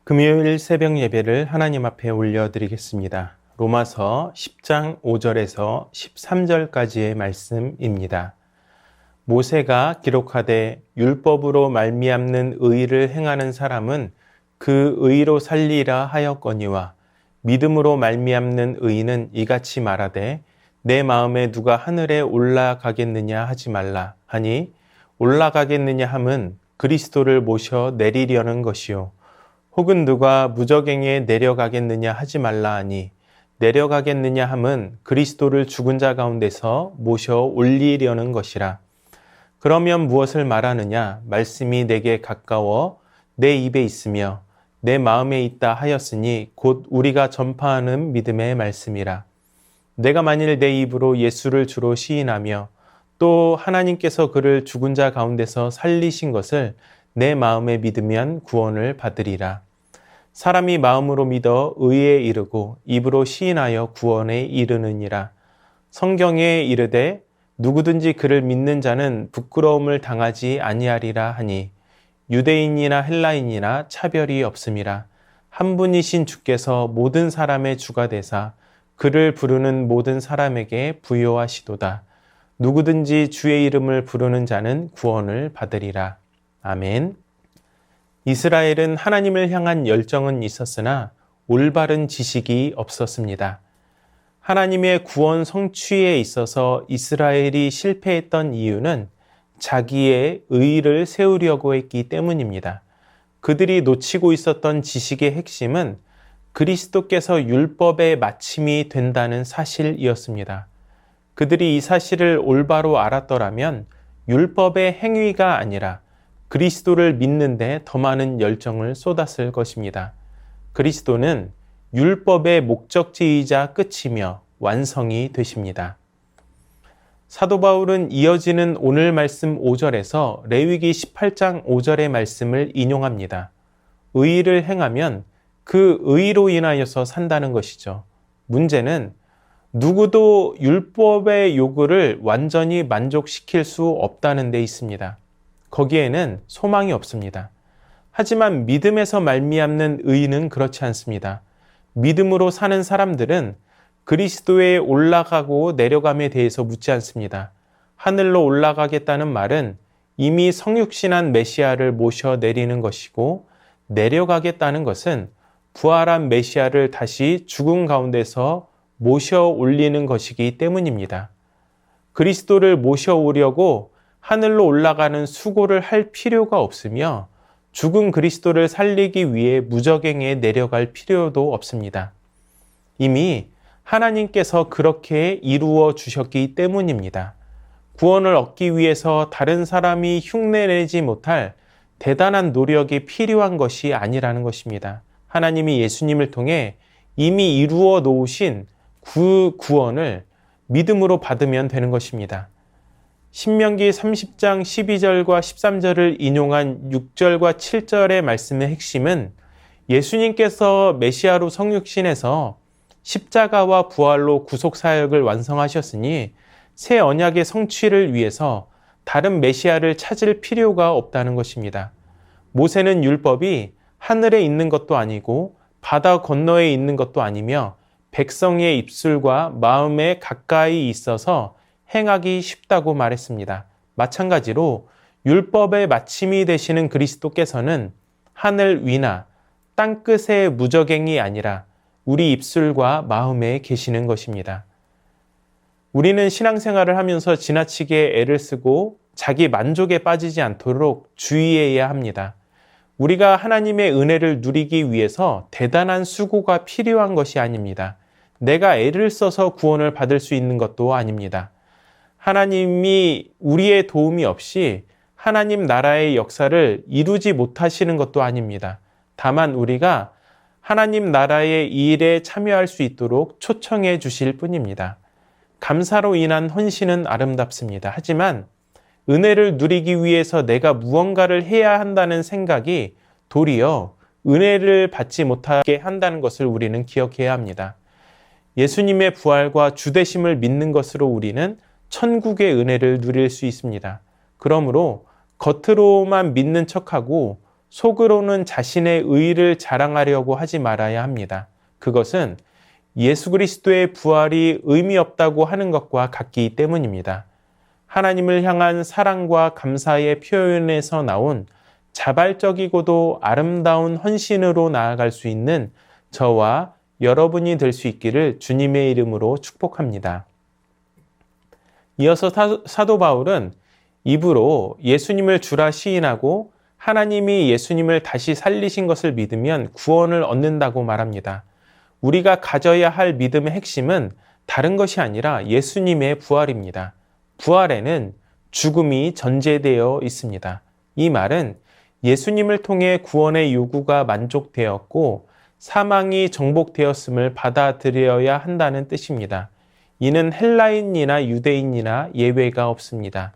금요일 새벽 예배를 하나님 앞에 올려드리겠습니다. 로마서 10장 5절에서 13절까지의 말씀입니다. 모세가 기록하되 율법으로 말미암는 의를 행하는 사람은 그 의로 살리라 하였거니와 믿음으로 말미암는 의는 이같이 말하되 내 마음에 누가 하늘에 올라가겠느냐 하지 말라 하니 올라가겠느냐 함은 그리스도를 모셔 내리려는 것이요 혹은 누가 무저갱에 내려가겠느냐 하지 말라 하니 내려가겠느냐 함은 그리스도를 죽은 자 가운데서 모셔 올리려는 것이라. 그러면 무엇을 말하느냐? 말씀이 내게 가까워 내 입에 있으며 내 마음에 있다 하였으니 곧 우리가 전파하는 믿음의 말씀이라. 내가 만일 내 입으로 예수를 주로 시인하며 또 하나님께서 그를 죽은 자 가운데서 살리신 것을 내 마음에 믿으면 구원을 받으리라. 사람이 마음으로 믿어 의에 이르고 입으로 시인하여 구원에 이르느니라. 성경에 이르되 누구든지 그를 믿는 자는 부끄러움을 당하지 아니하리라 하니 유대인이나 헬라인이나 차별이 없음이라. 한 분이신 주께서 모든 사람의 주가 되사 그를 부르는 모든 사람에게 부요하시도다. 누구든지 주의 이름을 부르는 자는 구원을 받으리라. 아멘. 이스라엘은 하나님을 향한 열정은 있었으나 올바른 지식이 없었습니다. 하나님의 구원 성취에 있어서 이스라엘이 실패했던 이유는 자기의 의의를 세우려고 했기 때문입니다. 그들이 놓치고 있었던 지식의 핵심은 그리스도께서 율법의 마침이 된다는 사실이었습니다. 그들이 이 사실을 올바로 알았더라면 율법의 행위가 아니라 그리스도를 믿는데 더 많은 열정을 쏟았을 것입니다. 그리스도는 율법의 목적지이자 끝이며 완성이 되십니다. 사도 바울은 이어지는 오늘 말씀 5절에서 레위기 18장 5절의 말씀을 인용합니다. 의의를 행하면 그 의의로 인하여서 산다는 것이죠. 문제는 누구도 율법의 요구를 완전히 만족시킬 수 없다는 데 있습니다. 거기에는 소망이 없습니다. 하지만 믿음에서 말미암는 의의는 그렇지 않습니다. 믿음으로 사는 사람들은 그리스도에 올라가고 내려감에 대해서 묻지 않습니다. 하늘로 올라가겠다는 말은 이미 성육신한 메시아를 모셔 내리는 것이고 내려가겠다는 것은 부활한 메시아를 다시 죽음 가운데서 모셔 올리는 것이기 때문입니다. 그리스도를 모셔 오려고 하늘로 올라가는 수고를 할 필요가 없으며 죽은 그리스도를 살리기 위해 무저갱에 내려갈 필요도 없습니다. 이미 하나님께서 그렇게 이루어 주셨기 때문입니다. 구원을 얻기 위해서 다른 사람이 흉내내지 못할 대단한 노력이 필요한 것이 아니라는 것입니다. 하나님이 예수님을 통해 이미 이루어 놓으신 그 구원을 믿음으로 받으면 되는 것입니다. 신명기 30장 12절과 13절을 인용한 6절과 7절의 말씀의 핵심은 예수님께서 메시아로 성육신해서 십자가와 부활로 구속사역을 완성하셨으니 새 언약의 성취를 위해서 다른 메시아를 찾을 필요가 없다는 것입니다. 모세는 율법이 하늘에 있는 것도 아니고 바다 건너에 있는 것도 아니며 백성의 입술과 마음에 가까이 있어서 행하기 쉽다고 말했습니다. 마찬가지로 율법의 마침이 되시는 그리스도께서는 하늘 위나 땅끝의 무저갱이 아니라 우리 입술과 마음에 계시는 것입니다. 우리는 신앙생활을 하면서 지나치게 애를 쓰고 자기 만족에 빠지지 않도록 주의해야 합니다. 우리가 하나님의 은혜를 누리기 위해서 대단한 수고가 필요한 것이 아닙니다. 내가 애를 써서 구원을 받을 수 있는 것도 아닙니다. 하나님이 우리의 도움이 없이 하나님 나라의 역사를 이루지 못하시는 것도 아닙니다. 다만 우리가 하나님 나라의 일에 참여할 수 있도록 초청해 주실 뿐입니다. 감사로 인한 헌신은 아름답습니다. 하지만 은혜를 누리기 위해서 내가 무언가를 해야 한다는 생각이 도리어 은혜를 받지 못하게 한다는 것을 우리는 기억해야 합니다. 예수님의 부활과 주되심을 믿는 것으로 우리는 천국의 은혜를 누릴 수 있습니다. 그러므로 겉으로만 믿는 척하고 속으로는 자신의 의를 자랑하려고 하지 말아야 합니다. 그것은 예수 그리스도의 부활이 의미 없다고 하는 것과 같기 때문입니다. 하나님을 향한 사랑과 감사의 표현에서 나온 자발적이고도 아름다운 헌신으로 나아갈 수 있는 저와 여러분이 될 수 있기를 주님의 이름으로 축복합니다. 이어서 사도 바울은 입으로 예수님을 주라 시인하고 하나님이 예수님을 다시 살리신 것을 믿으면 구원을 얻는다고 말합니다. 우리가 가져야 할 믿음의 핵심은 다른 것이 아니라 예수님의 부활입니다. 부활에는 죽음이 전제되어 있습니다. 이 말은 예수님을 통해 구원의 요구가 만족되었고 사망이 정복되었음을 받아들여야 한다는 뜻입니다. 이는 헬라인이나 유대인이나 예외가 없습니다.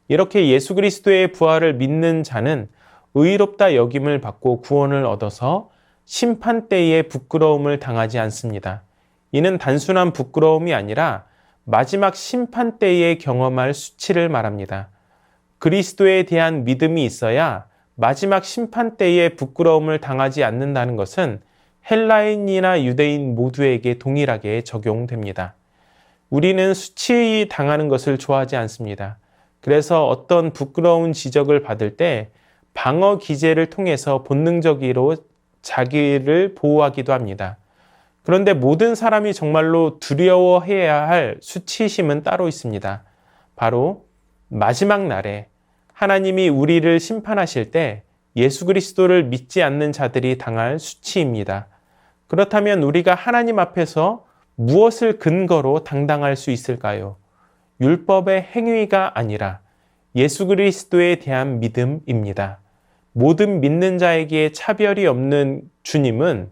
이렇게 예수 그리스도의 부활을 믿는 자는 의롭다 여김을 받고 구원을 얻어서 심판 때에 부끄러움을 당하지 않습니다. 이는 단순한 부끄러움이 아니라 마지막 심판 때에 경험할 수치를 말합니다. 그리스도에 대한 믿음이 있어야 마지막 심판 때에 부끄러움을 당하지 않는다는 것은 헬라인이나 유대인 모두에게 동일하게 적용됩니다. 우리는 수치 당하는 것을 좋아하지 않습니다. 그래서 어떤 부끄러운 지적을 받을 때 방어 기제를 통해서 본능적으로 자기를 보호하기도 합니다. 그런데 모든 사람이 정말로 두려워해야 할 수치심은 따로 있습니다. 바로 마지막 날에 하나님이 우리를 심판하실 때 예수 그리스도를 믿지 않는 자들이 당할 수치입니다. 그렇다면 우리가 하나님 앞에서 무엇을 근거로 당당할 수 있을까요? 율법의 행위가 아니라 예수 그리스도에 대한 믿음입니다. 모든 믿는 자에게 차별이 없는 주님은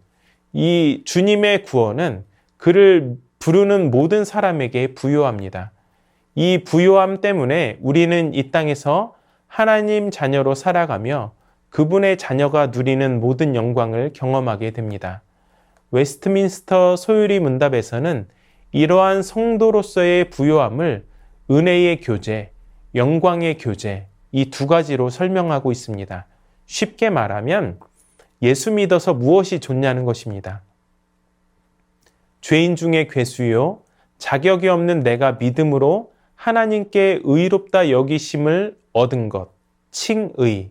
이 주님의 구원은 그를 부르는 모든 사람에게 부요합니다. 이 부요함 때문에 우리는 이 땅에서 하나님 자녀로 살아가며 그분의 자녀가 누리는 모든 영광을 경험하게 됩니다. 웨스트민스터 소유리 문답에서는 이러한 성도로서의 부요함을 은혜의 교제, 영광의 교제, 이 두 가지로 설명하고 있습니다. 쉽게 말하면 예수 믿어서 무엇이 좋냐는 것입니다. 죄인 중에 괴수요, 자격이 없는 내가 믿음으로 하나님께 의롭다 여기심을 얻은 것, 칭의,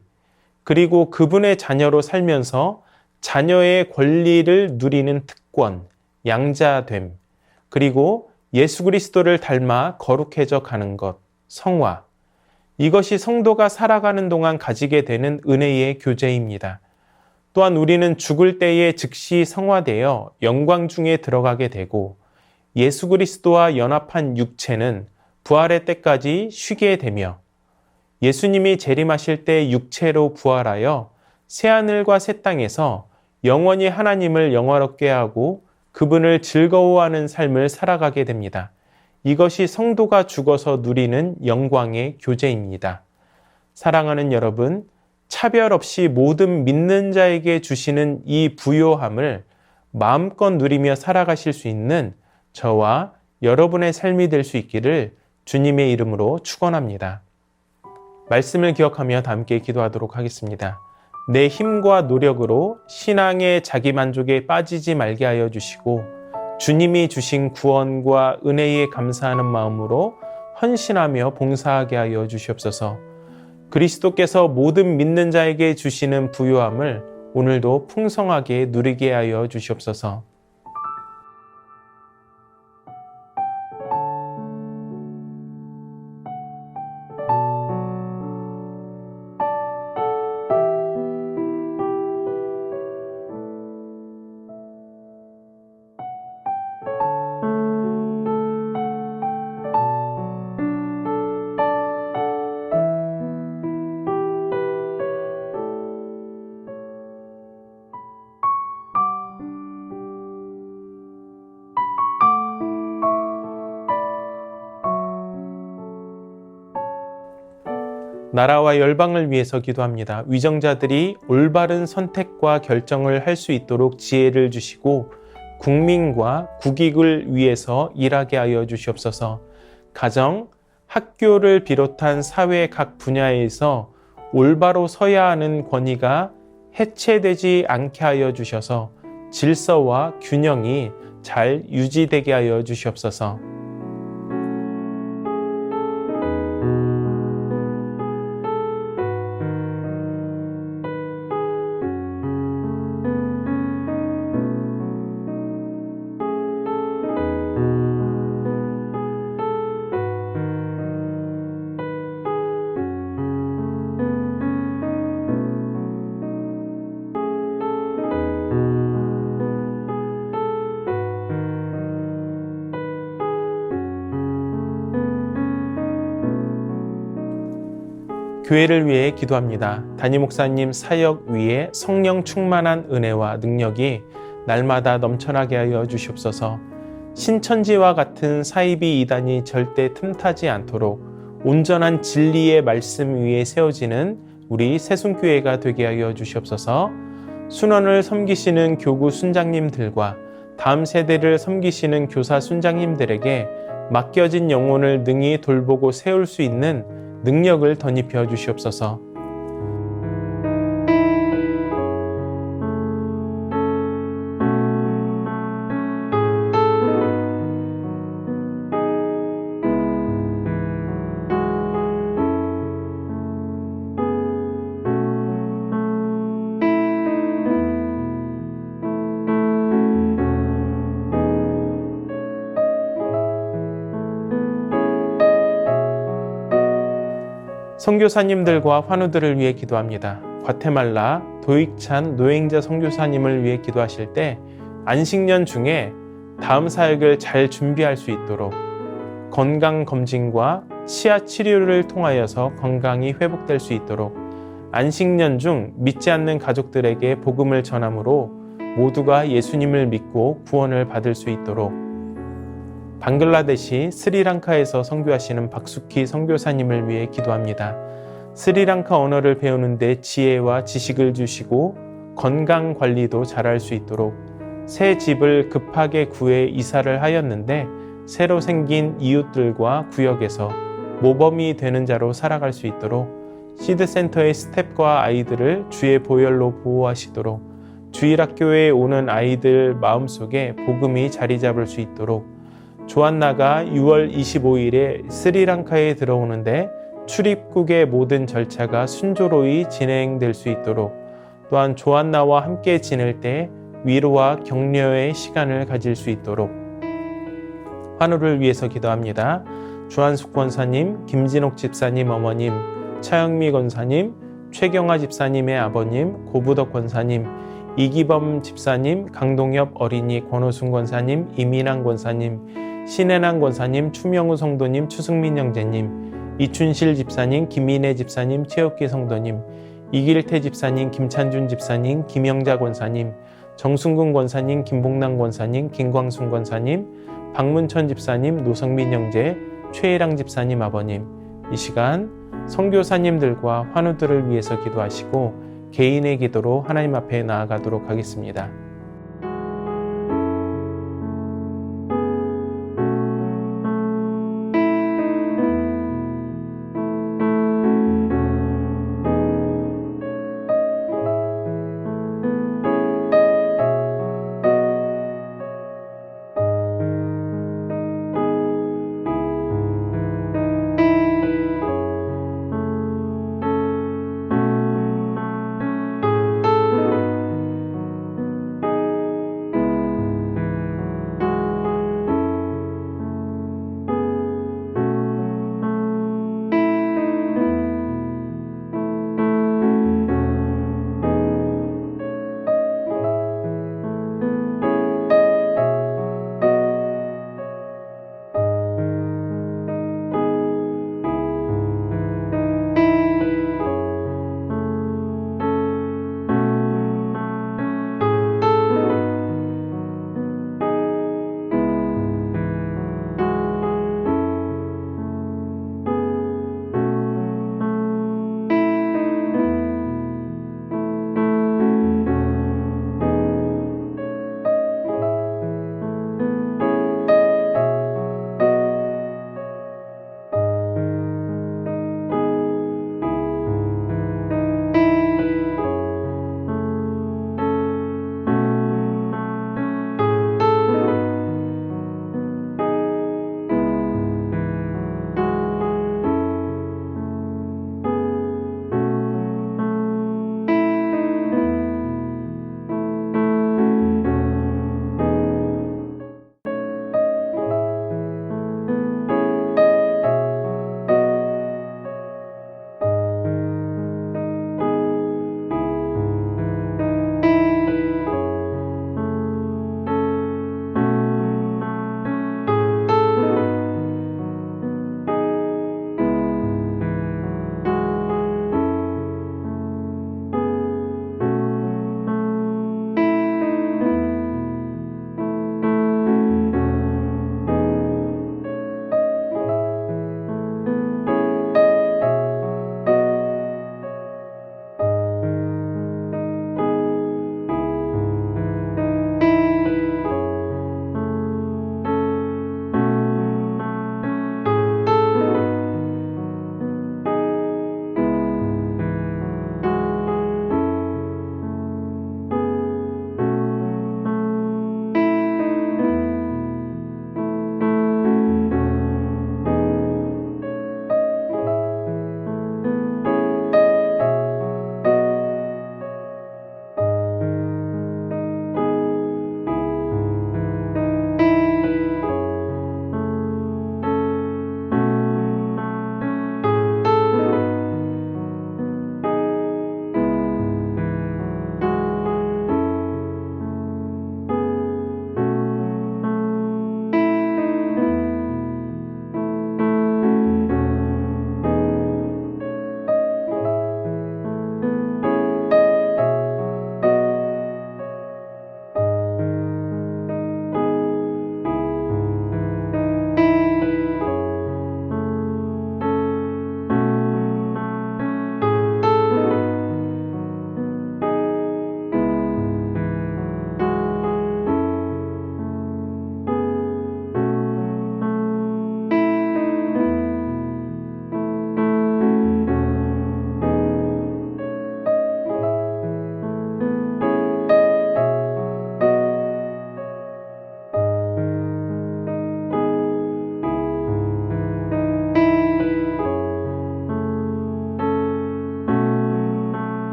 그리고 그분의 자녀로 살면서 자녀의 권리를 누리는 특권, 양자됨, 그리고 예수 그리스도를 닮아 거룩해져 가는 것, 성화. 이것이 성도가 살아가는 동안 가지게 되는 은혜의 교제입니다. 또한 우리는 죽을 때에 즉시 성화되어 영광 중에 들어가게 되고 예수 그리스도와 연합한 육체는 부활의 때까지 쉬게 되며 예수님이 재림하실 때 육체로 부활하여 새하늘과 새 땅에서 영원히 하나님을 영화롭게 하고 그분을 즐거워하는 삶을 살아가게 됩니다. 이것이 성도가 죽어서 누리는 영광의 교제입니다. 사랑하는 여러분, 차별 없이 모든 믿는 자에게 주시는 이 부요함을 마음껏 누리며 살아가실 수 있는 저와 여러분의 삶이 될 수 있기를 주님의 이름으로 축원합니다. 말씀을 기억하며 다 함께 기도하도록 하겠습니다. 내 힘과 노력으로 신앙의 자기만족에 빠지지 말게 하여 주시고 주님이 주신 구원과 은혜에 감사하는 마음으로 헌신하며 봉사하게 하여 주시옵소서. 그리스도께서 모든 믿는 자에게 주시는 부요함을 오늘도 풍성하게 누리게 하여 주시옵소서. 나라와 열방을 위해서 기도합니다. 위정자들이 올바른 선택과 결정을 할 수 있도록 지혜를 주시고 국민과 국익을 위해서 일하게 하여 주시옵소서. 가정, 학교를 비롯한 사회 각 분야에서 올바로 서야 하는 권위가 해체되지 않게 하여 주셔서 질서와 균형이 잘 유지되게 하여 주시옵소서. 교회를 위해 기도합니다. 담임 목사님 사역 위에 성령 충만한 은혜와 능력이 날마다 넘쳐나게 하여 주시옵소서. 신천지와 같은 사이비 이단이 절대 틈타지 않도록 온전한 진리의 말씀 위에 세워지는 우리 새순교회가 되게 하여 주시옵소서. 순원을 섬기시는 교구 순장님들과 다음 세대를 섬기시는 교사 순장님들에게 맡겨진 영혼을 능히 돌보고 세울 수 있는 능력을 덧입혀 주시옵소서. 선교사님들과 환우들을 위해 기도합니다. 과테말라 도익찬 노행자 선교사님을 위해 기도하실 때 안식년 중에 다음 사역을 잘 준비할 수 있도록 건강검진과 치아 치료를 통하여서 건강이 회복될 수 있도록 안식년 중 믿지 않는 가족들에게 복음을 전함으로 모두가 예수님을 믿고 구원을 받을 수 있도록 방글라데시 스리랑카에서 선교하시는 박수키 선교사님을 위해 기도합니다. 스리랑카 언어를 배우는 데 지혜와 지식을 주시고 건강 관리도 잘할 수 있도록 새 집을 급하게 구해 이사를 하였는데 새로 생긴 이웃들과 구역에서 모범이 되는 자로 살아갈 수 있도록 시드센터의 스태프와 아이들을 주의 보혈로 보호하시도록 주일학교에 오는 아이들 마음속에 복음이 자리 잡을 수 있도록 조안나가 6월 25일에 스리랑카에 들어오는데 출입국의 모든 절차가 순조로이 진행될 수 있도록 또한 조안나와 함께 지낼 때 위로와 격려의 시간을 가질 수 있도록 환우를 위해서 기도합니다. 주한숙 권사님, 김진옥 집사님 어머님, 차영미 권사님, 최경아 집사님의 아버님, 고부덕 권사님, 이기범 집사님, 강동엽 어린이, 권호순 권사님, 이민환 권사님, 신혜남 권사님, 추명우 성도님, 추승민 형제님, 이춘실 집사님, 김민혜 집사님, 최옥기 성도님, 이길태 집사님, 김찬준 집사님, 김영자 권사님, 정순근 권사님, 김봉남 권사님, 김광순 권사님, 박문천 집사님, 노성민 형제, 최혜랑 집사님 아버님, 이 시간 선교사님들과 환우들을 위해서 기도하시고 개인의 기도로 하나님 앞에 나아가도록 하겠습니다.